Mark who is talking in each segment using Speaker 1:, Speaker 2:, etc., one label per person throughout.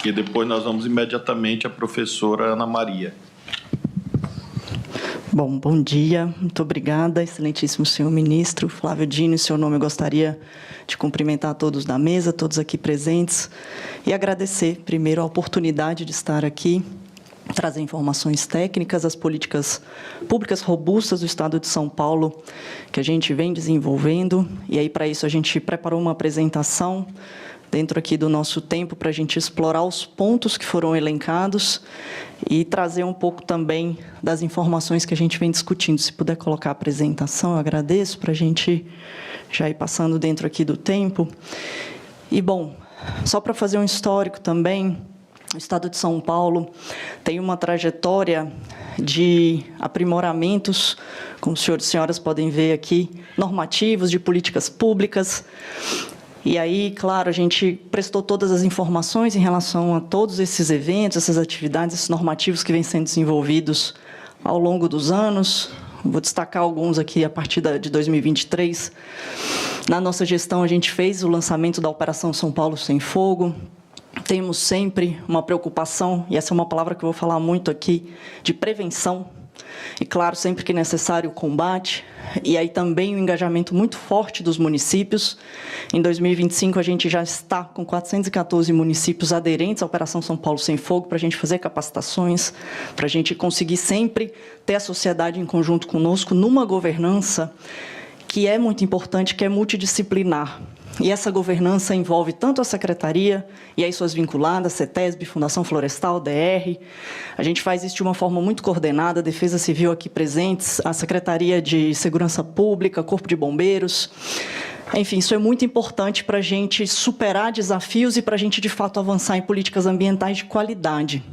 Speaker 1: porque depois nós vamos imediatamente à professora Ana Maria.
Speaker 2: Bom dia, muito obrigada, excelentíssimo senhor ministro Flávio Dino. Em seu nome, eu gostaria de cumprimentar todos da mesa, todos aqui presentes, e agradecer, primeiro, a oportunidade de estar aqui, trazer informações técnicas, as políticas públicas robustas do Estado de São Paulo, que a gente vem desenvolvendo, e aí, para isso, a gente preparou uma apresentação dentro aqui do nosso tempo, para a gente explorar os pontos que foram elencados e trazer um pouco também das informações que a gente vem discutindo. Se puder colocar a apresentação, eu agradeço, para a gente já ir passando dentro aqui do tempo. E, bom, só para fazer um histórico também, o Estado de São Paulo tem uma trajetória de aprimoramentos, como os senhores e senhoras podem ver aqui, normativos, de políticas públicas. E aí, claro, a gente prestou todas as informações em relação a todos esses eventos, essas atividades, esses normativos que vêm sendo desenvolvidos ao longo dos anos. Vou destacar alguns aqui a partir de 2023. Na nossa gestão, a gente fez o lançamento da Operação São Paulo Sem Fogo. Temos sempre uma preocupação, e essa é uma palavra que eu vou falar muito aqui, de prevenção. E, claro, sempre que necessário, o combate. E aí também o engajamento muito forte dos municípios. Em 2025, a gente já está com 414 municípios aderentes à Operação São Paulo Sem Fogo, para a gente fazer capacitações, para a gente conseguir sempre ter a sociedade em conjunto conosco, numa governança que é muito importante, que é multidisciplinar. E essa governança envolve tanto a Secretaria, e aí suas vinculadas, CETESB, Fundação Florestal, DR. A gente faz isso de uma forma muito coordenada, a Defesa Civil aqui presentes, a Secretaria de Segurança Pública, Corpo de Bombeiros. Enfim, isso é muito importante para a gente superar desafios e para a gente, de fato, avançar em políticas ambientais de qualidade.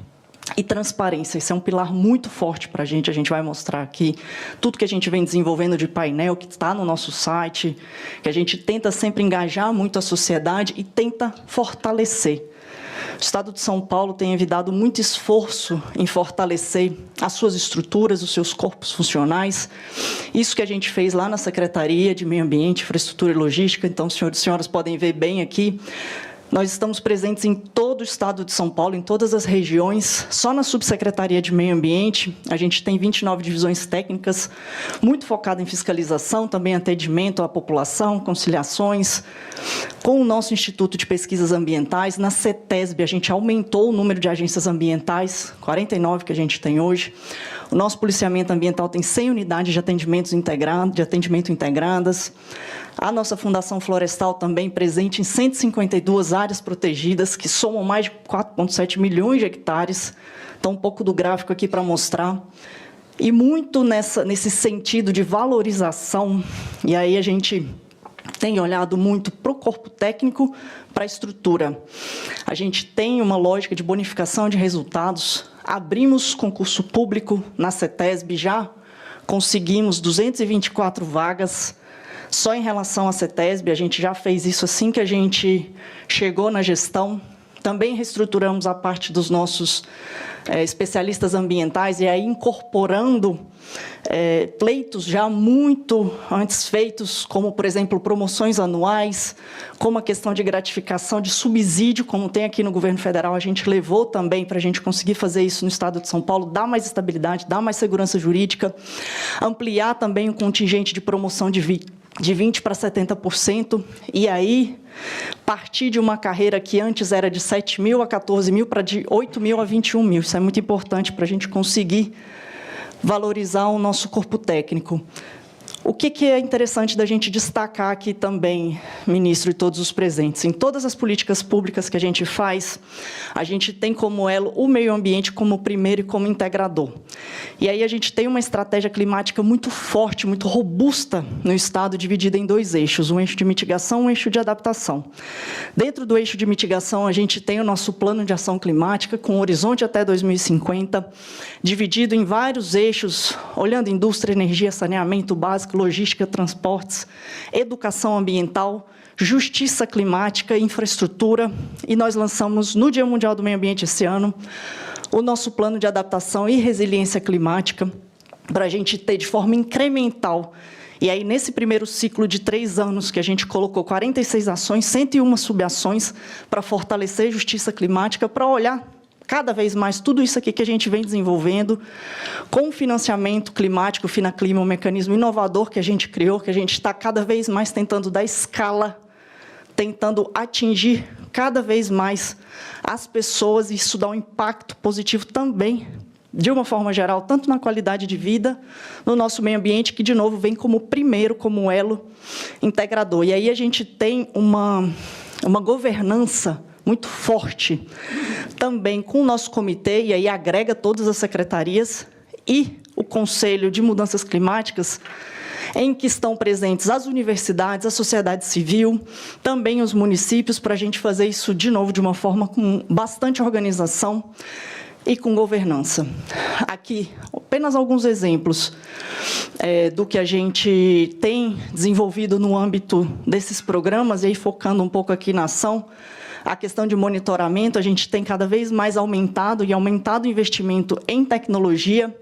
Speaker 2: E transparência, isso é um pilar muito forte para a gente vai mostrar aqui tudo que a gente vem desenvolvendo de painel, que está no nosso site, que a gente tenta sempre engajar muito a sociedade e tenta fortalecer. O Estado de São Paulo tem evitado muito esforço em fortalecer as suas estruturas, os seus corpos funcionais. Isso que a gente fez lá na Secretaria de Meio Ambiente, Infraestrutura e Logística, então, senhores e senhoras podem ver bem aqui. Nós estamos presentes em todo o Estado de São Paulo, em todas as regiões. Só na Subsecretaria de Meio Ambiente, a gente tem 29 divisões técnicas, muito focada em fiscalização, também atendimento à população, conciliações. Com o nosso Instituto de Pesquisas Ambientais, na CETESB, a gente aumentou o número de agências ambientais, 49 que a gente tem hoje. O nosso policiamento ambiental tem 100 unidades de atendimento integradas. A nossa Fundação Florestal também presente em 152 áreas protegidas, que somam mais de 4,7 milhões de hectares. Então, um pouco do gráfico aqui para mostrar. E muito nesse sentido de valorização, e aí a gente tem olhado muito para o corpo técnico, para a estrutura. A gente tem uma lógica de bonificação de resultados. Abrimos concurso público na CETESB, já conseguimos 224 vagas. Só em relação à CETESB, a gente já fez isso assim que a gente chegou na gestão. Também reestruturamos a parte dos nossos especialistas ambientais, e aí incorporando pleitos já muito antes feitos, como, por exemplo, promoções anuais, como a questão de gratificação, de subsídio, como tem aqui no governo federal, a gente levou também para a gente conseguir fazer isso no Estado de São Paulo, dar mais estabilidade, dar mais segurança jurídica, ampliar também o contingente de promoção de 20% para 70%, e aí partir de uma carreira que antes era de 7 mil a 14 mil, para de 8 mil a 21 mil. Isso é muito importante para a gente conseguir valorizar o nosso corpo técnico. O que é interessante da gente destacar aqui também, ministro e todos os presentes? Em todas as políticas públicas que a gente faz, a gente tem como elo o meio ambiente como primeiro e como integrador. E aí a gente tem uma estratégia climática muito forte, muito robusta no Estado, dividida em dois eixos, um eixo de mitigação e um eixo de adaptação. Dentro do eixo de mitigação, a gente tem o nosso plano de ação climática, com horizonte até 2050, dividido em vários eixos, olhando indústria, energia, saneamento básico, logística, transportes, educação ambiental, justiça climática, infraestrutura, e nós lançamos, no Dia Mundial do Meio Ambiente esse ano, o nosso plano de adaptação e resiliência climática, para a gente ter de forma incremental E aí, nesse primeiro ciclo de 3 anos, que a gente colocou 46 ações, 101 subações para fortalecer a justiça climática, para olhar cada vez mais tudo isso aqui que a gente vem desenvolvendo, com o financiamento climático, o Finaclima, um mecanismo inovador que a gente criou, que a gente está cada vez mais tentando dar escala, tentando atingir cada vez mais as pessoas, e isso dá um impacto positivo também, de uma forma geral, tanto na qualidade de vida, no nosso meio ambiente, que, de novo, vem como primeiro, como um elo integrador. E aí a gente tem uma governança muito forte, também com o nosso comitê, e aí agrega todas as secretarias, e o Conselho de Mudanças Climáticas, em que estão presentes as universidades, a sociedade civil, também os municípios, para a gente fazer isso, de novo, de uma forma com bastante organização e com governança. Aqui, apenas alguns exemplos do que a gente tem desenvolvido no âmbito desses programas, e aí focando um pouco aqui na ação. A questão de monitoramento, a gente tem cada vez mais aumentado o investimento em tecnologia.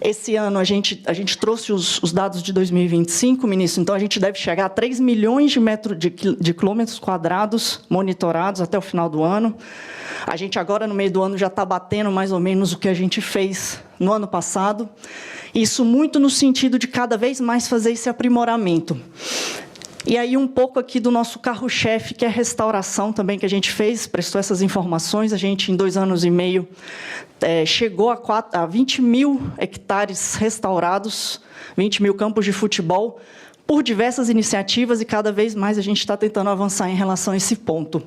Speaker 2: Esse ano, a gente trouxe os dados de 2025, ministro, então a gente deve chegar a 3 milhões de quilômetros quadrados monitorados até o final do ano. A gente agora, no meio do ano, já está batendo mais ou menos o que a gente fez no ano passado. Isso muito no sentido de cada vez mais fazer esse aprimoramento. E aí, um pouco aqui do nosso carro-chefe, que é a restauração também, que a gente fez, prestou essas informações. A gente, em 2 anos e meio, chegou a 20 mil hectares restaurados, 20 mil campos de futebol, por diversas iniciativas, e cada vez mais a gente está tentando avançar em relação a esse ponto.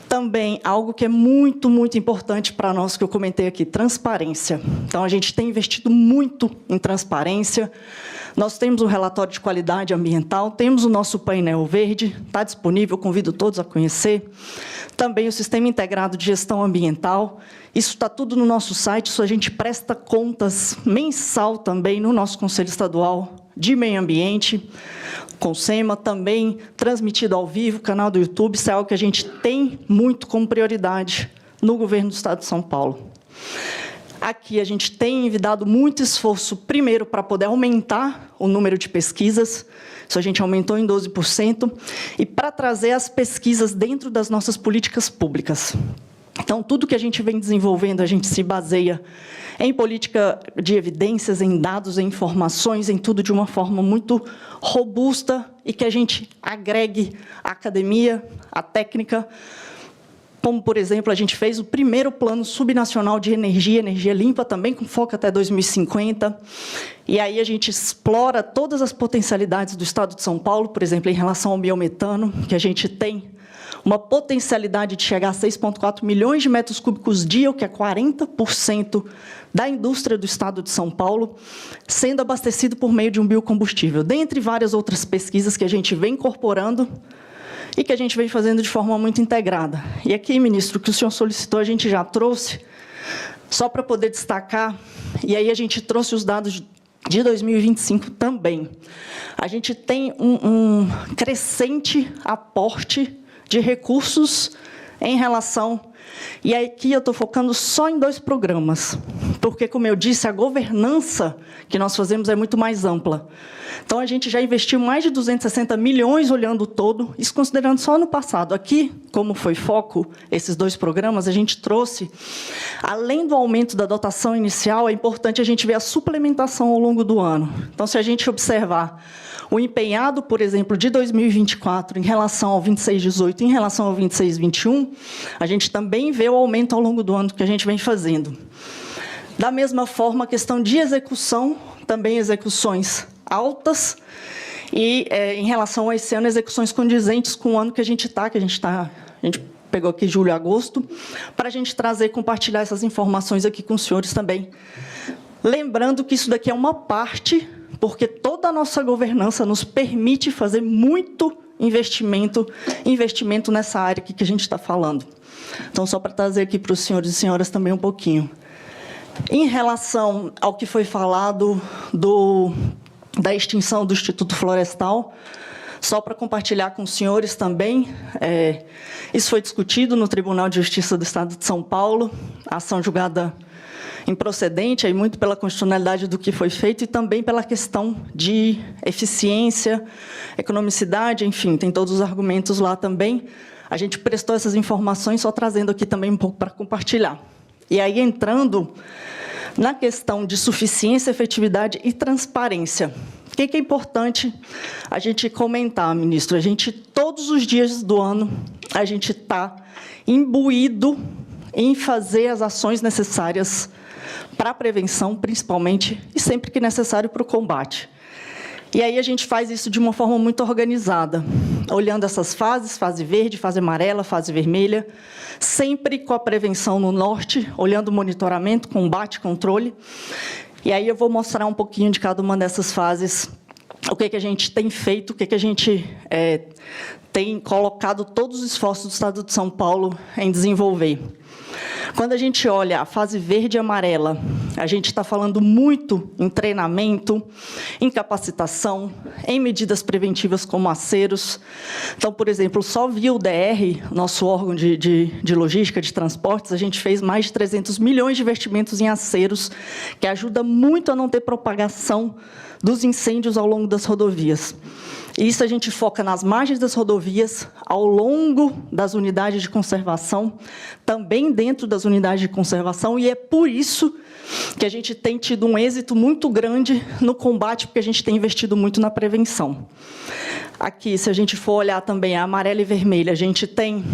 Speaker 2: Também, algo que é muito, muito importante para nós, que eu comentei aqui, transparência. Então, a gente tem investido muito em transparência. Nós temos um relatório de qualidade ambiental, temos o nosso painel verde, está disponível, convido todos a conhecer. Também o Sistema Integrado de Gestão Ambiental. Isso está tudo no nosso site, isso a gente presta contas mensal também no nosso Conselho Estadual de Meio Ambiente, CONSEMA, também transmitido ao vivo, canal do YouTube. Isso é algo que a gente tem muito como prioridade no governo do Estado de São Paulo. Aqui a gente tem dado muito esforço, primeiro, para poder aumentar o número de pesquisas, isso a gente aumentou em 12%, e para trazer as pesquisas dentro das nossas políticas públicas. Então, tudo que a gente vem desenvolvendo, a gente se baseia em política de evidências, em dados, em informações, em tudo de uma forma muito robusta, e que a gente agregue a academia, a técnica, como, por exemplo, a gente fez o primeiro plano subnacional de energia limpa, também com foco até 2050, e aí a gente explora todas as potencialidades do Estado de São Paulo, por exemplo, em relação ao biometano, que a gente tem uma potencialidade de chegar a 6,4 milhões de metros cúbicos dia, o que é 40% da indústria do Estado de São Paulo, sendo abastecido por meio de um biocombustível, dentre várias outras pesquisas que a gente vem incorporando e que a gente vem fazendo de forma muito integrada. E aqui, ministro, o que o senhor solicitou, a gente já trouxe, só para poder destacar, e aí a gente trouxe os dados de 2025 também. A gente tem um crescente aporte de recursos em relação... E aqui eu estou focando só em 2 programas, porque, como eu disse, a governança que nós fazemos é muito mais ampla. Então, a gente já investiu mais de 260 milhões olhando o todo, isso considerando só ano passado. Aqui, como foi foco, esses 2 programas, a gente trouxe, além do aumento da dotação inicial, é importante a gente ver a suplementação ao longo do ano. Então, se a gente observar o empenhado, por exemplo, de 2024, em relação ao 26/18, em relação ao 26/21, a gente também vê o aumento ao longo do ano que a gente vem fazendo. Da mesma forma, a questão de execução, também execuções altas, e em relação a esse ano, execuções condizentes com o ano que a gente pegou aqui julho e agosto, para a gente trazer e compartilhar essas informações aqui com os senhores também. Lembrando que isso daqui é uma parte, porque toda a nossa governança nos permite fazer muito investimento nessa área aqui que a gente está falando. Então, só para trazer aqui para os senhores e senhoras também um pouquinho. Em relação ao que foi falado da extinção do Instituto Florestal, só para compartilhar com os senhores também, isso foi discutido no Tribunal de Justiça do Estado de São Paulo, a ação julgada improcedente, aí muito pela constitucionalidade do que foi feito e também pela questão de eficiência, economicidade, enfim, tem todos os argumentos lá também. A gente prestou essas informações, só trazendo aqui também um pouco para compartilhar. E aí, entrando na questão de suficiência, efetividade e transparência. O que é importante a gente comentar, ministro? A gente, todos os dias do ano, a gente está imbuído em fazer as ações necessárias para a prevenção, principalmente, e sempre que necessário para o combate. E aí a gente faz isso de uma forma muito organizada, olhando essas fases, fase verde, fase amarela, fase vermelha, sempre com a prevenção no norte, olhando o monitoramento, combate, controle. E aí eu vou mostrar um pouquinho de cada uma dessas fases, o que a gente tem feito, o que a gente tem colocado todos os esforços do Estado de São Paulo em desenvolver. Quando a gente olha a fase verde e amarela, a gente está falando muito em treinamento, em capacitação, em medidas preventivas como aceros. Então, por exemplo, só via o DR, nosso órgão de logística, de transportes, a gente fez mais de 300 milhões de investimentos em aceros, que ajuda muito a não ter propagação dos incêndios ao longo das rodovias. Isso a gente foca nas margens das rodovias, ao longo das unidades de conservação, também dentro das unidades de conservação, e é por isso que a gente tem tido um êxito muito grande no combate, porque a gente tem investido muito na prevenção. Aqui, se a gente for olhar também a amarela e vermelha, a gente tem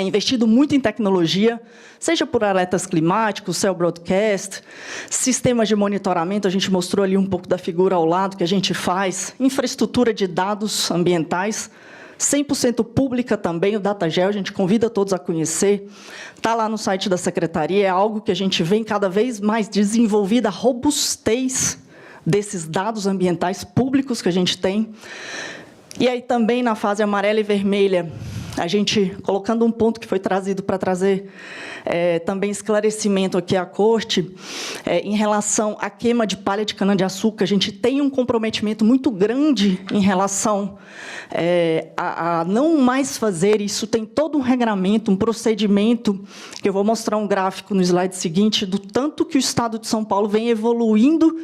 Speaker 2: investido muito em tecnologia, seja por alertas climáticos, cell broadcast, sistemas de monitoramento, a gente mostrou ali um pouco da figura ao lado que a gente faz, infraestrutura de dados ambientais, 100% pública também, o DataGel, a gente convida todos a conhecer, está lá no site da Secretaria, é algo que a gente vem cada vez mais desenvolvida, a robustez desses dados ambientais públicos que a gente tem. E aí também na fase amarela e vermelha, a gente colocando um ponto que foi trazido para trazer também esclarecimento aqui à Corte, em relação à queima de palha de cana-de-açúcar, a gente tem um comprometimento muito grande em relação a não mais fazer isso, tem todo um regramento, um procedimento, que eu vou mostrar um gráfico no slide seguinte, do tanto que o Estado de São Paulo vem evoluindo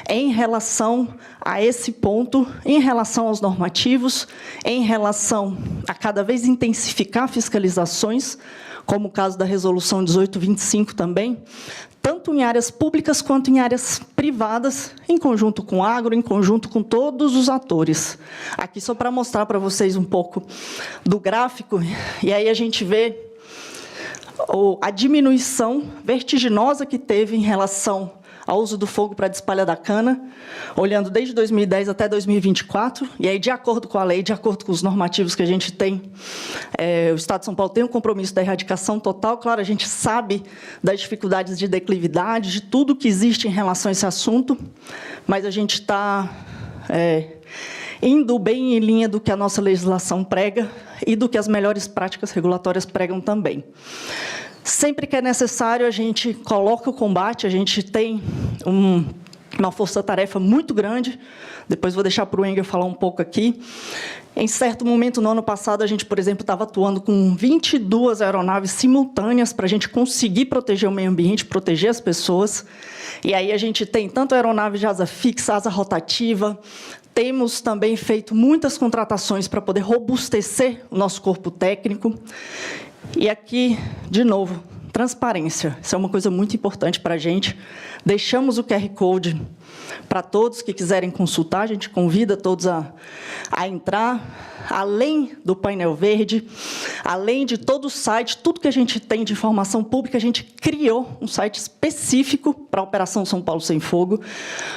Speaker 2: em relação a esse ponto, em relação aos normativos, em relação a cada vez intensificar fiscalizações, como o caso da Resolução 1825 também, tanto em áreas públicas quanto em áreas privadas, em conjunto com o agro, em conjunto com todos os atores. Aqui só para mostrar para vocês um pouco do gráfico, e aí a gente vê a diminuição vertiginosa que teve em relação ao uso do fogo para despalha da cana, olhando desde 2010 até 2024, e aí, de acordo com a lei, de acordo com os normativos que a gente tem, o Estado de São Paulo tem um compromisso da erradicação total. Claro, a gente sabe das dificuldades de declividade, de tudo que existe em relação a esse assunto, mas a gente está indo bem em linha do que a nossa legislação prega e do que as melhores práticas regulatórias pregam também. Sempre que é necessário, a gente coloca o combate, a gente tem uma força-tarefa muito grande, depois vou deixar para o Engel falar um pouco aqui. Em certo momento, no ano passado, a gente, por exemplo, estava atuando com 22 aeronaves simultâneas para a gente conseguir proteger o meio ambiente, proteger as pessoas. E aí a gente tem tanto aeronave de asa fixa, asa rotativa, temos também feito muitas contratações para poder robustecer o nosso corpo técnico. E aqui, de novo, transparência. Isso é uma coisa muito importante para a gente. Deixamos o QR Code para todos que quiserem consultar. A gente convida todos a entrar. Além do painel verde, além de todo o site, tudo que a gente tem de informação pública, a gente criou um site específico para a Operação São Paulo Sem Fogo,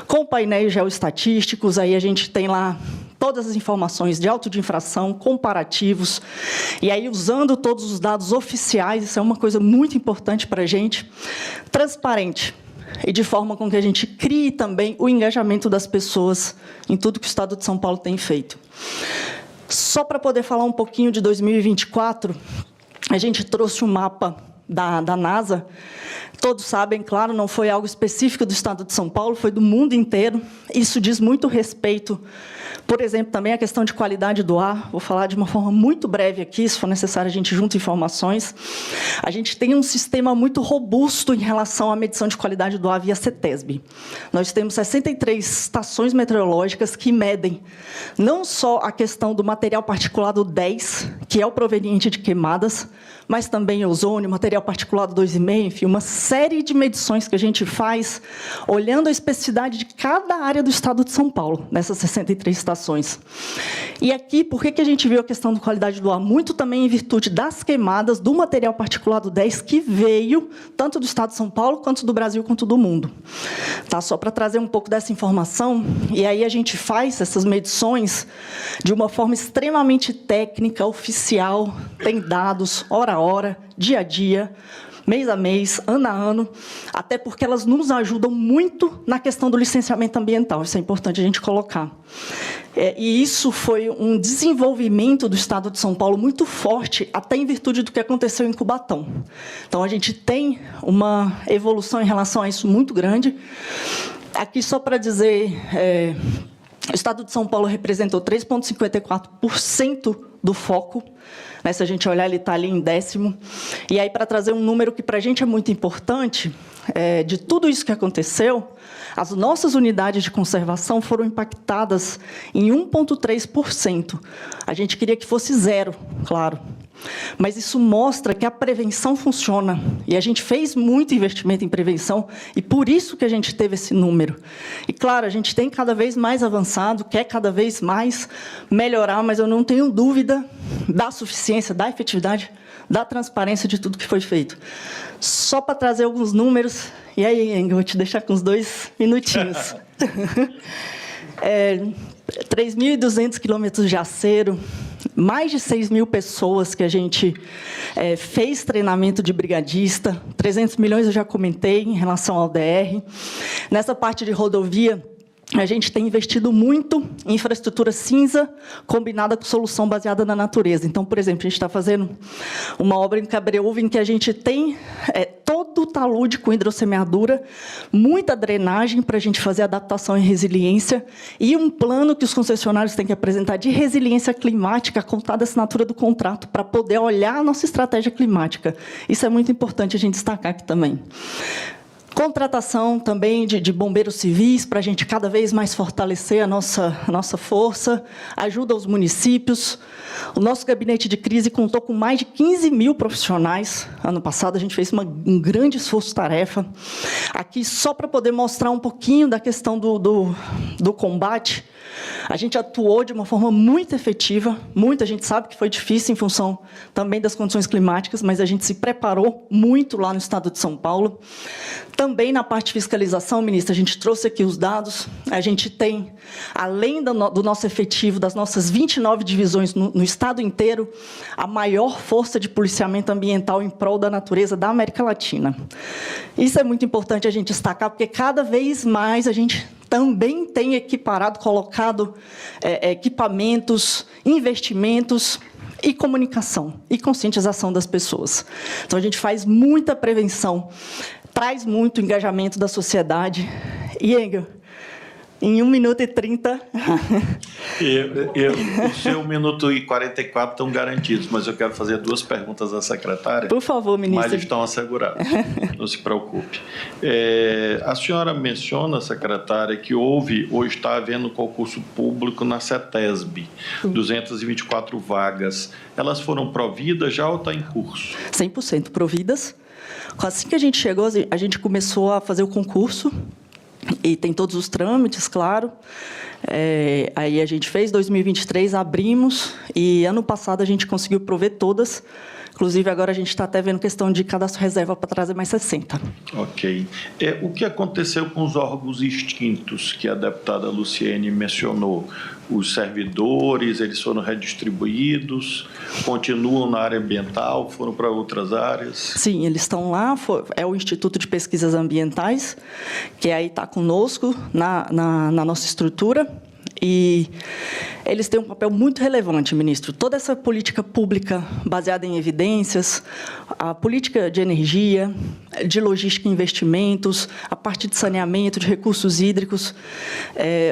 Speaker 2: com painéis geoestatísticos. Aí a gente tem lá todas as informações de auto de infração, comparativos, e aí usando todos os dados oficiais, isso é uma coisa muito importante para a gente, transparente, e de forma com que a gente crie também o engajamento das pessoas em tudo que o Estado de São Paulo tem feito. Só para poder falar um pouquinho de 2024, a gente trouxe um mapa da NASA, todos sabem, claro, não foi algo específico do Estado de São Paulo, foi do mundo inteiro. Isso diz muito respeito, por exemplo, também a questão de qualidade do ar. Vou falar de uma forma muito breve aqui, se for necessário a gente junta informações. A gente tem um sistema muito robusto em relação à medição de qualidade do ar via CETESB. Nós temos 63 estações meteorológicas que medem não só a questão do material particulado 10, que é o proveniente de queimadas, mas também ozônio, material particulado 2,5, enfim, uma série de medições que a gente faz olhando a especificidade de cada área do Estado de São Paulo, nessas 63 estações. E aqui, por que a gente viu a questão da qualidade do ar? Muito também em virtude das queimadas do material particulado 10, que veio tanto do Estado de São Paulo, quanto do Brasil, quanto do mundo. Tá? Só para trazer um pouco dessa informação, e aí a gente faz essas medições de uma forma extremamente técnica, oficial, tem dados, hora a hora, dia a dia, mês a mês, ano a ano, até porque elas nos ajudam muito na questão do licenciamento ambiental. Isso é importante a gente colocar. E isso foi um desenvolvimento do Estado de São Paulo muito forte, até em virtude do que aconteceu em Cubatão. Então, a gente tem uma evolução em relação a isso muito grande. Aqui, só para dizer, o Estado de São Paulo representou 3,54% do foco. Se a gente olhar, ele está ali em 10º. E aí, para trazer um número que para a gente é muito importante, de tudo isso que aconteceu, as nossas unidades de conservação foram impactadas em 1,3%. A gente queria que fosse 0, claro. Mas isso mostra que a prevenção funciona. E a gente fez muito investimento em prevenção, e por isso que a gente teve esse número. E, claro, a gente tem cada vez mais avançado, quer cada vez mais melhorar, mas eu não tenho dúvida da suficiência, da efetividade, da transparência de tudo que foi feito. Só para trazer alguns números, e aí, Engel, vou te deixar com uns 2 minutinhos. 3.200 quilômetros de acero, mais de 6.000 pessoas que a gente fez treinamento de brigadista, 300 milhões eu já comentei em relação ao DR. Nessa parte de rodovia, a gente tem investido muito em infraestrutura cinza, combinada com solução baseada na natureza. Então, por exemplo, a gente está fazendo uma obra em Cabreúva, em que a gente tem todo o talude com hidrossemeadura, muita drenagem para a gente fazer adaptação e resiliência, e um plano que os concessionários têm que apresentar de resiliência climática, contada a assinatura do contrato, para poder olhar a nossa estratégia climática. Isso é muito importante a gente destacar aqui também. Contratação também de bombeiros civis, para a gente cada vez mais fortalecer a nossa força, ajuda aos municípios. O nosso gabinete de crise contou com mais de 15.000 profissionais. Ano passado, a gente fez um grande esforço-tarefa. Aqui, só para poder mostrar um pouquinho da questão do combate, a gente atuou de uma forma muito efetiva. Muita gente sabe que foi difícil em função também das condições climáticas, mas a gente se preparou muito lá no Estado de São Paulo. Também na parte de fiscalização, ministra, a gente trouxe aqui os dados. A gente tem, além do nosso efetivo, das nossas 29 divisões no Estado inteiro, a maior força de policiamento ambiental em prol da natureza da América Latina. Isso é muito importante a gente destacar, porque cada vez mais a gente também tem equiparado, colocado equipamentos, investimentos e comunicação e conscientização das pessoas. Então, a gente faz muita prevenção, traz muito engajamento da sociedade. E, Engel, em 1 minuto e 30...
Speaker 1: O seu 1 minuto e 44 estão garantidos, mas eu quero fazer 2 perguntas à secretária.
Speaker 2: Por favor, ministra.
Speaker 1: Mas estão assegurados, não se preocupe. A senhora menciona, secretária, que houve ou está havendo concurso público na CETESB, 224 vagas. Elas foram providas já ou está em curso?
Speaker 2: 100% providas. Assim que a gente chegou, a gente começou a fazer o concurso, e tem todos os trâmites, claro. Aí a gente fez 2023, abrimos, e ano passado a gente conseguiu prover todas. Inclusive, agora a gente está até vendo questão de cadastro reserva para trazer mais 60.
Speaker 1: Ok. O que aconteceu com os órgãos extintos que a deputada Luciene mencionou? Os servidores, eles foram redistribuídos, continuam na área ambiental, foram para outras áreas? Sim,
Speaker 2: eles estão lá, é o Instituto de Pesquisas Ambientais, que aí está conosco na nossa estrutura, e eles têm um papel muito relevante, ministro. Toda essa política pública baseada em evidências, a política de energia, de logística e investimentos, a parte de saneamento, de recursos hídricos,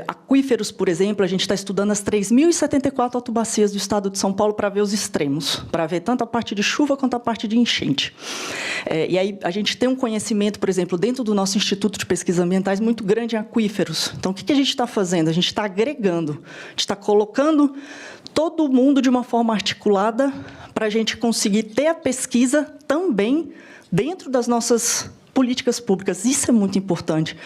Speaker 2: aquíferos, por exemplo, a gente está estudando as 3.074 autobacias do estado de São Paulo para ver os extremos, para ver tanto a parte de chuva quanto a parte de enchente. E aí a gente tem um conhecimento, por exemplo, dentro do nosso Instituto de Pesquisas Ambientais, muito grande em aquíferos. Então, o que a gente está fazendo? A gente está agregando, a gente está colocando todo mundo de uma forma articulada para a gente conseguir ter a pesquisa também dentro das nossas políticas públicas. Isso é muito importante.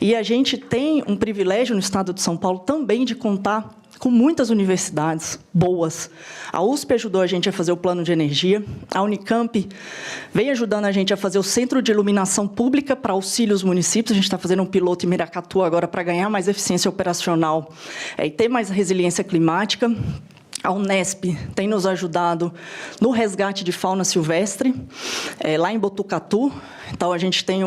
Speaker 2: E a gente tem um privilégio no estado de São Paulo também de contar com muitas universidades boas. A USP ajudou a gente a fazer o plano de energia, a Unicamp vem ajudando a gente a fazer o Centro de Iluminação Pública para auxílio aos municípios. A gente está fazendo um piloto em Miracatu agora para ganhar mais eficiência operacional e ter mais resiliência climática. A Unesp tem nos ajudado no resgate de fauna silvestre, lá em Botucatu. Então, a gente tem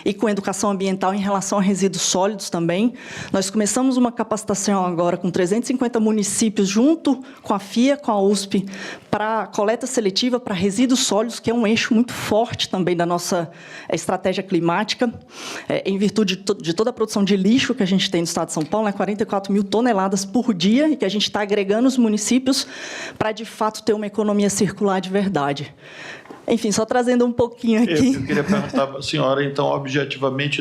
Speaker 2: e com educação ambiental em relação a resíduos sólidos também. Nós começamos uma capacitação agora com 350 municípios, junto com a FIA, com a USP, para coleta seletiva para resíduos sólidos, que é um eixo muito forte também da nossa estratégia climática, em virtude de toda a produção de lixo que a gente tem no estado de São Paulo, 44 mil toneladas por dia, e que a gente está agregando os municípios para, de fato, ter uma economia circular de verdade. Enfim, só trazendo um pouquinho aqui.
Speaker 1: Eu queria perguntar para a senhora, então, objetivamente,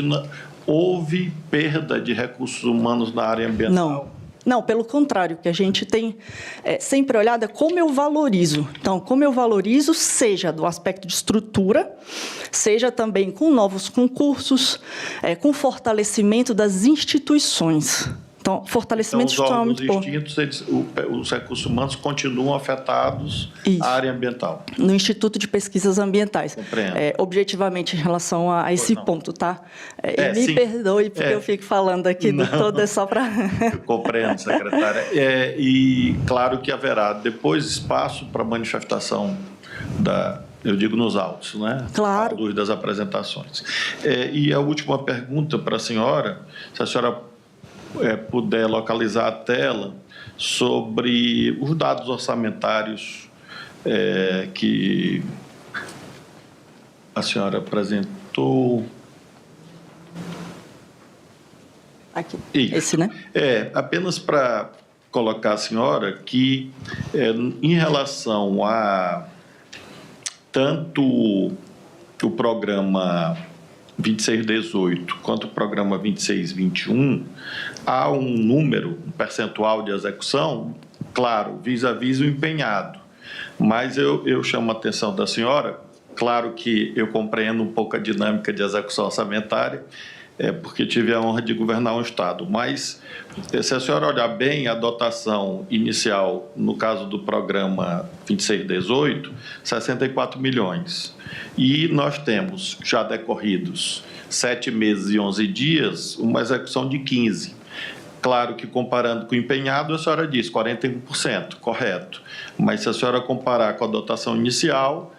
Speaker 1: houve perda de recursos humanos na área ambiental?
Speaker 2: Não, pelo contrário, que a gente tem sempre olhado é como eu valorizo. Então, como eu valorizo, seja do aspecto de estrutura, seja também com novos concursos, com fortalecimento das instituições. Então, fortalecimento institucional é muito bom.
Speaker 1: Os recursos humanos continuam afetados à área ambiental.
Speaker 2: No Instituto de Pesquisas Ambientais.
Speaker 1: Compreendo.
Speaker 2: Objetivamente, em relação a esse ponto, tá? Me perdoe, porque eu fico falando aqui do todo, é só para...
Speaker 1: Eu compreendo, secretária. E claro que haverá depois espaço para manifestação eu digo nos autos, né?
Speaker 2: Claro.
Speaker 1: À luz das apresentações. E a última pergunta para a senhora, se a senhora puder localizar a tela sobre os dados orçamentários que a senhora apresentou.
Speaker 2: Aqui,
Speaker 1: isso.
Speaker 2: Esse, né?
Speaker 1: Apenas para colocar a senhora que, em relação a tanto o programa 2618 quanto o programa 2621, há um número, um percentual de execução, claro, vis-à-vis o empenhado. Mas eu chamo a atenção da senhora, claro que eu compreendo um pouco a dinâmica de execução orçamentária, porque tive a honra de governar um estado, mas se a senhora olhar bem a dotação inicial, no caso do programa 2618, 64 milhões. E nós temos, já decorridos 7 meses e 11 dias, uma execução de 15. Claro que, comparando com o empenhado, a senhora diz 41%, correto. Mas se a senhora comparar com a dotação inicial,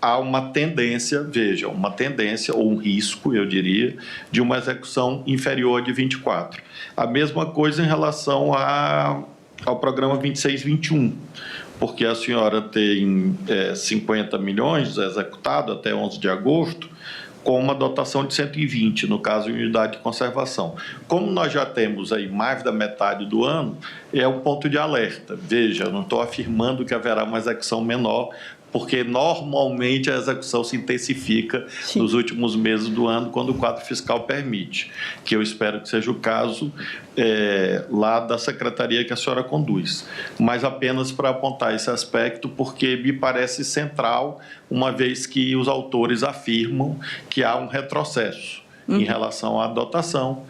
Speaker 1: há uma tendência, veja, uma tendência, ou um risco, eu diria, de uma execução inferior de 24. A mesma coisa em relação ao programa 2621, porque a senhora tem 50 milhões executado até 11 de agosto, com uma dotação de 120, no caso, unidade de conservação. Como nós já temos aí mais da metade do ano, é um ponto de alerta. Veja, eu não estou afirmando que haverá uma execução menor, porque normalmente a execução se intensifica nos últimos meses do ano, quando o quadro fiscal permite, que eu espero que seja o caso lá da secretaria que a senhora conduz. Mas apenas para apontar esse aspecto, porque me parece central, uma vez que os autores afirmam que há um retrocesso em relação à dotação,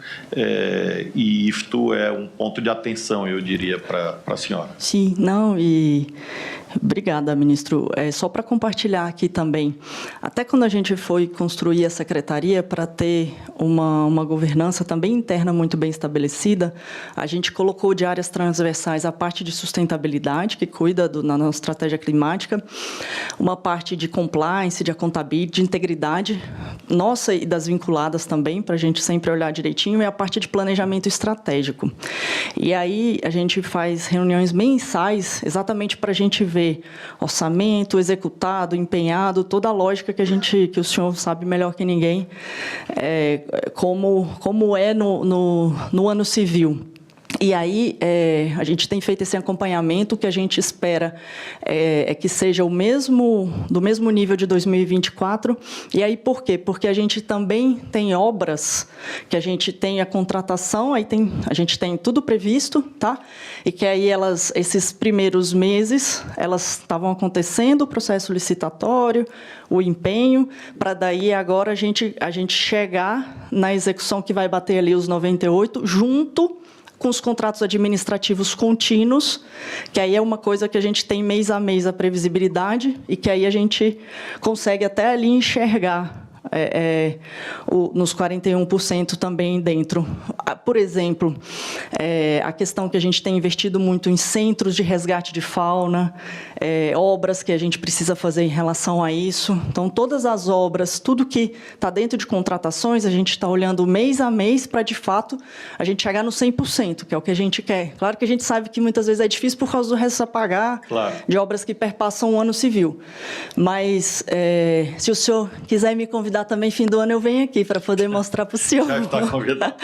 Speaker 1: e isto é um ponto de atenção, eu diria, para a senhora.
Speaker 2: Sim, não, e Obrigada, ministro. Só para compartilhar aqui também, até quando a gente foi construir a secretaria para ter uma governança também interna muito bem estabelecida, a gente colocou de áreas transversais a parte de sustentabilidade, que cuida na nossa estratégia climática, uma parte de compliance, de accountability, de integridade, nossa e das vinculadas também, para a gente sempre olhar direitinho, e a parte de planejamento estratégico. E aí a gente faz reuniões mensais, exatamente para a gente ver orçamento executado, empenhado, toda a lógica que o senhor sabe melhor que ninguém, como é no ano civil. E aí, a gente tem feito esse acompanhamento que a gente espera que seja do mesmo nível de 2024. E aí, por quê? Porque a gente também tem obras que a gente tem a contratação, a gente tem tudo previsto, tá? E que aí esses primeiros meses, elas estavam acontecendo, o processo licitatório, o empenho, para daí agora a gente chegar na execução que vai bater ali os 98, junto com os contratos administrativos contínuos, que aí é uma coisa que a gente tem mês a mês a previsibilidade e que aí a gente consegue até ali enxergar nos 41% também dentro. Por exemplo, a questão que a gente tem investido muito em centros de resgate de fauna, obras que a gente precisa fazer em relação a isso. Então, todas as obras, tudo que está dentro de contratações, a gente está olhando mês a mês para, de fato, a gente chegar no 100%, que é o que a gente quer. Claro que a gente sabe que muitas vezes é difícil por causa do resto a pagar, claro, de obras que perpassam o ano civil. Mas, se o senhor quiser me convidar também, fim do ano, eu venho aqui para poder mostrar para o senhor. Já está convidado.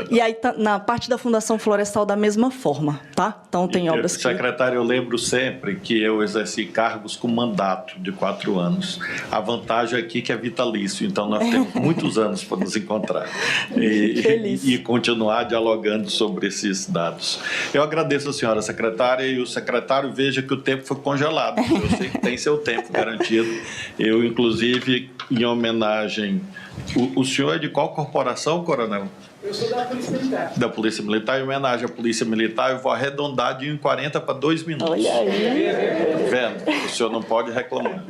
Speaker 2: E aí, na parte da Fundação Florestal, da mesma forma, tá? Então, tem obras que...
Speaker 1: Secretário, eu lembro sempre que eu exerci cargos com mandato de 4 anos. A vantagem aqui é que é vitalício, então nós temos muitos anos para nos encontrar e continuar dialogando sobre esses dados. Eu agradeço a senhora secretária e o secretário, veja que o tempo foi congelado. Eu sei que tem seu tempo garantido. Eu, inclusive, em homenagem... O senhor é de qual corporação, coronel?
Speaker 3: Eu sou da Polícia Militar.
Speaker 1: Da Polícia Militar, em homenagem à Polícia Militar, eu vou arredondar de 1,40 para 2 minutos.
Speaker 2: Olha aí.
Speaker 1: Vendo? O senhor não pode reclamar.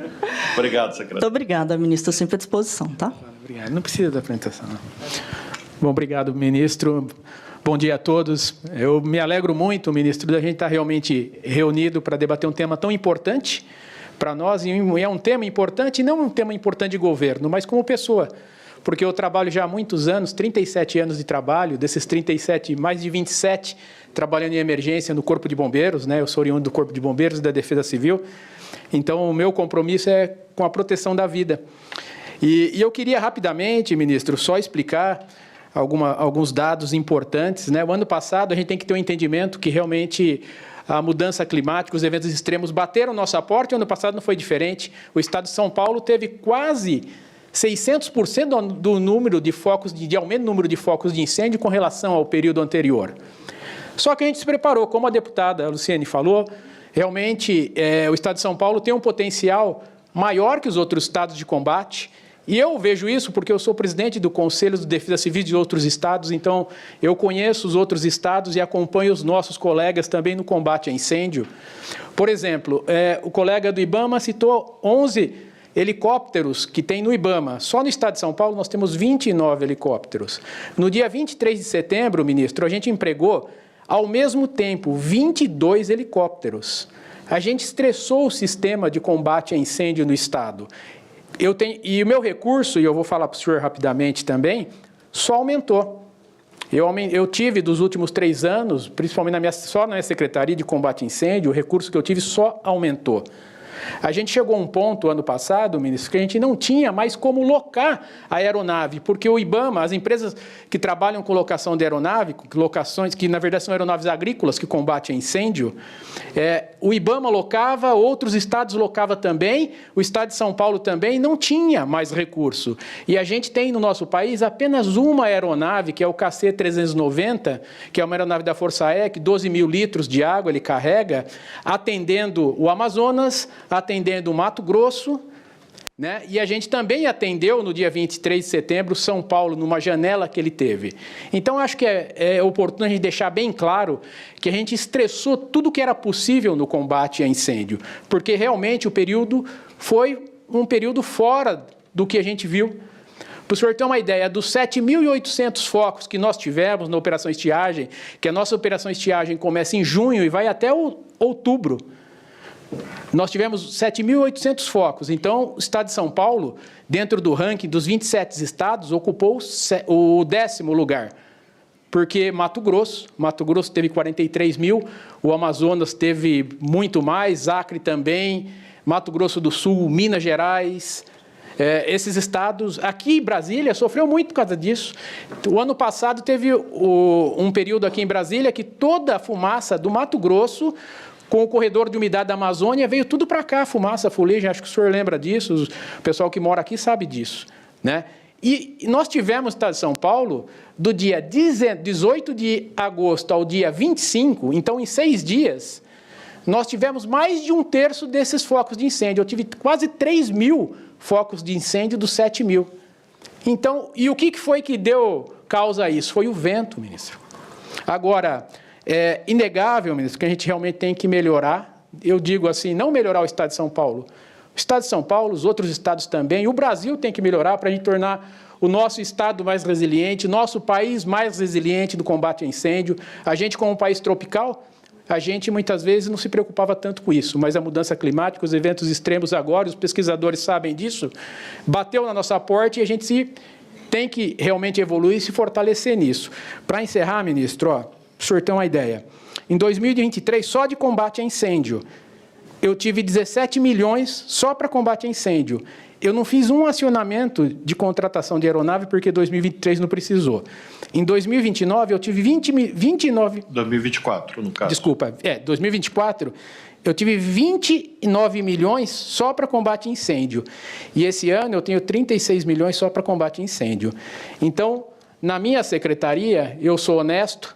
Speaker 1: Obrigado, secretário.
Speaker 2: Muito obrigada, ministro. Sempre à disposição, tá?
Speaker 3: Obrigado. Não precisa da apresentação, não. Bom, obrigado, ministro. Bom dia a todos. Eu me alegro muito, ministro, da gente estar realmente reunido para debater um tema tão importante para nós, e é um tema importante, não um tema importante de governo, mas como pessoa, porque eu trabalho já há muitos anos, 37 anos de trabalho, desses 37, mais de 27 trabalhando em emergência no Corpo de Bombeiros, né? Eu sou oriundo do Corpo de Bombeiros e da Defesa Civil, então o meu compromisso é com a proteção da vida. E eu queria rapidamente, ministro, só explicar alguns dados importantes, né? O ano passado a gente tem que ter um entendimento que realmente a mudança climática, os eventos extremos bateram nossa porta, e o ano passado não foi diferente. O estado de São Paulo teve quase 600% do número de focos, de aumento do número de focos de incêndio com relação ao período anterior. Só que a gente se preparou, como a deputada Luciane falou, realmente o estado de São Paulo tem um potencial maior que os outros estados de combate. E eu vejo isso porque eu sou presidente do Conselho de Defesa Civil de outros estados, então eu conheço os outros estados e acompanho os nossos colegas também no combate a incêndio. Por exemplo, o colega do IBAMA citou 11 helicópteros que tem no IBAMA. Só no estado de São Paulo nós temos 29 helicópteros. No dia 23 de setembro, ministro, a gente empregou, ao mesmo tempo, 22 helicópteros. A gente estressou o sistema de combate a incêndio no estado. E o meu recurso, e eu vou falar para o senhor rapidamente também, só aumentou. Eu tive, dos últimos 3 anos, principalmente só na minha Secretaria de Combate a Incêndio, o recurso que eu tive só aumentou. A gente chegou a um ponto, ano passado, ministro, que a gente não tinha mais como locar a aeronave, porque o IBAMA, as empresas que trabalham com locação de aeronave, locações que, na verdade, são aeronaves agrícolas que combatem incêndio, o IBAMA locava, outros estados locavam também, o estado de São Paulo também não tinha mais recurso. E a gente tem no nosso país apenas uma aeronave, que é o KC-390, que é uma aeronave da Força Aérea, que 12 mil litros de água ele carrega, atendendo o Amazonas, atendendo o Mato Grosso né? E a gente também atendeu no dia 23 de setembro São Paulo, numa janela que ele teve. Então, acho que é oportuno a gente deixar bem claro que a gente estressou tudo que era possível no combate a incêndio, porque realmente o período foi um período fora do que a gente viu. Para o senhor ter uma ideia, dos 7.800 focos que nós tivemos na Operação Estiagem, que a nossa Operação Estiagem começa em junho e vai até outubro, nós tivemos 7.800 focos. Então, o estado de São Paulo, dentro do ranking dos 27 estados, ocupou o 10º lugar. Porque Mato Grosso teve 43 mil, o Amazonas teve muito mais, Acre também, Mato Grosso do Sul, Minas Gerais. Esses estados, aqui em Brasília, sofreu muito por causa disso. O ano passado teve um período aqui em Brasília que toda a fumaça do Mato Grosso, com o corredor de umidade da Amazônia, veio tudo para cá, fumaça, fuligem, acho que o senhor lembra disso, o pessoal que mora aqui sabe disso, né? E nós tivemos no estado de São Paulo, do dia 18 de agosto ao dia 25, então em 6 dias, nós tivemos mais de 1/3 desses focos de incêndio. Eu tive quase 3 mil focos de incêndio dos 7 mil. Então, e o que foi que deu causa a isso? Foi o vento, ministro. Agora, é inegável, ministro, que a gente realmente tem que melhorar. Eu digo assim, não melhorar o estado de São Paulo. O estado de São Paulo, os outros estados também, o Brasil tem que melhorar para a gente tornar o nosso estado mais resiliente, nosso país mais resiliente do combate a incêndio. A gente, como um país tropical, a gente muitas vezes não se preocupava tanto com isso, mas a mudança climática, os eventos extremos agora, os pesquisadores sabem disso, bateu na nossa porta e a gente tem que realmente evoluir e se fortalecer nisso. Para encerrar, ministro, para o senhor ter uma ideia, em 2023, só de combate a incêndio, eu tive 17 milhões só para combate a incêndio. Eu não fiz um acionamento de contratação de aeronave porque 2023 não precisou. Em 2029, eu tive 29...
Speaker 1: 2024, no caso.
Speaker 3: Desculpa, 2024, eu tive 29 milhões só para combate a incêndio. E esse ano eu tenho 36 milhões só para combate a incêndio. Então, na minha secretaria, eu sou honesto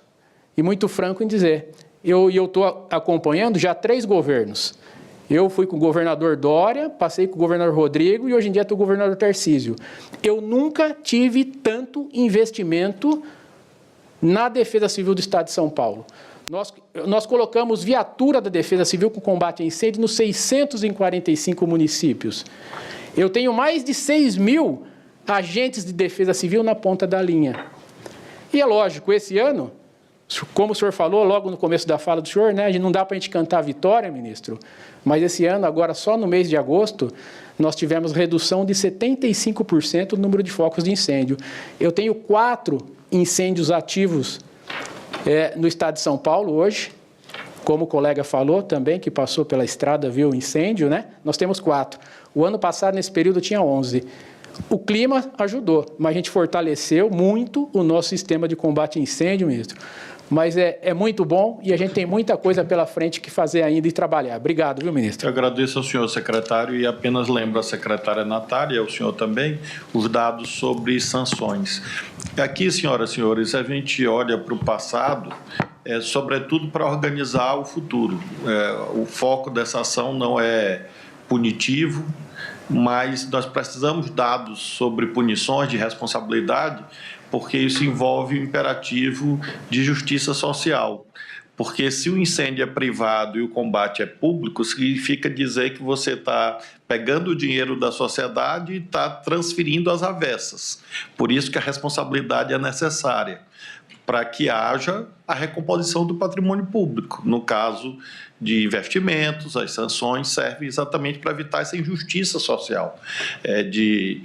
Speaker 3: e muito franco em dizer, eu estou acompanhando já 3 governos. Eu fui com o governador Dória, passei com o governador Rodrigo e hoje em dia estou com o governador Tarcísio. Eu nunca tive tanto investimento na Defesa Civil do Estado de São Paulo. Nós colocamos viatura da Defesa Civil com combate a incêndio nos 645 municípios. Eu tenho mais de 6 mil agentes de Defesa Civil na ponta da linha. E é lógico, esse ano, como o senhor falou logo no começo da fala do senhor, né, não dá para a gente cantar a vitória, ministro, mas esse ano, agora só no mês de agosto, nós tivemos redução de 75% do número de focos de incêndio. Eu tenho 4 incêndios ativos no estado de São Paulo hoje, como o colega falou também, que passou pela estrada, viu o incêndio, né? Nós temos 4. O ano passado, nesse período, tinha 11. O clima ajudou, mas a gente fortaleceu muito o nosso sistema de combate a incêndio, ministro. Mas é muito bom e a gente tem muita coisa pela frente que fazer ainda e trabalhar. Obrigado, viu, ministro?
Speaker 1: Eu agradeço ao senhor secretário e apenas lembro a secretária Natália, ao senhor também, os dados sobre sanções. Aqui, senhoras e senhores, a gente olha para o passado, sobretudo para organizar o futuro. O foco dessa ação não é punitivo, mas nós precisamos de dados sobre punições de responsabilidade, porque isso envolve o imperativo de justiça social. Porque se o incêndio é privado e o combate é público, significa dizer que você está pegando o dinheiro da sociedade e está transferindo às avessas. Por isso que a responsabilidade é necessária, para que haja a recomposição do patrimônio público. No caso de investimentos, as sanções servem exatamente para evitar essa injustiça social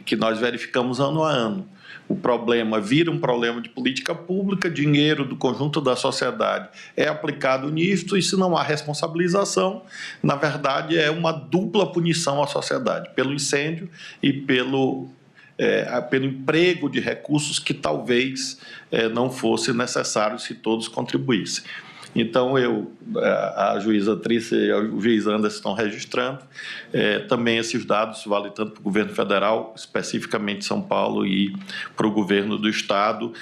Speaker 1: que nós verificamos ano a ano. O problema vira um problema de política pública, dinheiro do conjunto da sociedade é aplicado nisto e, se não há responsabilização, na verdade é uma dupla punição à sociedade, pelo incêndio e pelo emprego de recursos que talvez não fosse necessário se todos contribuíssem. Então, a juíza Trícia e o juiz Anderson estão registrando. Também esses dados valem tanto para o governo federal, especificamente São Paulo, e para o governo do Estado.